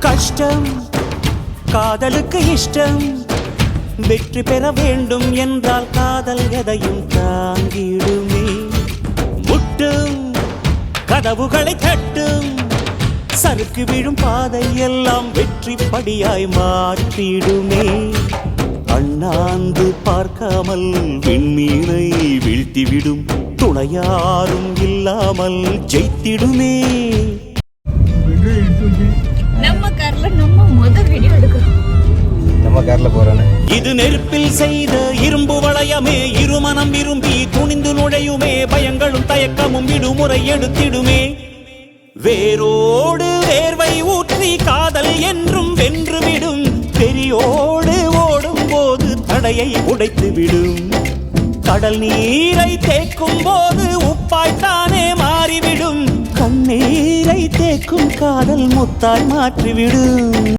கஷ்டம் காதலுக்கு இஷ்டம், வெற்றி பெற வேண்டும் என்றால் காதல் எதையும் தாங்கிடுமே. முட்டும் கதவுகளை தட்டும், சறுக்கு விழும் பாதை எல்லாம் வெற்றி படியாய் மாற்றிடுமே. அண்ணாந்து பார்க்காமல் விண்மீனை வீழ்த்திவிடும், துணையாரும் இல்லாமல் ஜெயித்திடுமே. நம்ம கார்ல நம்ம முதல் வீடியோ எடுக்கிறோம். நம்ம கார்ல போறானே. இது நெருப்பில் செய்த இரும்பு வளையமே, இருமனம் விரும்பி துணிந்து நுழையுமே. பயங்களும் தயக்கமும் விடுமுறை எடுத்திடுமே. வேரோடு வேர்வை ஊற்றி காதல் என்றும் வென்றுவிடும். பெரியோடு ஓடும் போது தடையை உடைத்து விடும். கடல் நீரை தேக்கும் போது உப்பாய்த்தானே மாறிவிடும். கண்ணீரை தேக்கும் காதல் முத்தாய் மாற்றிவிடும்.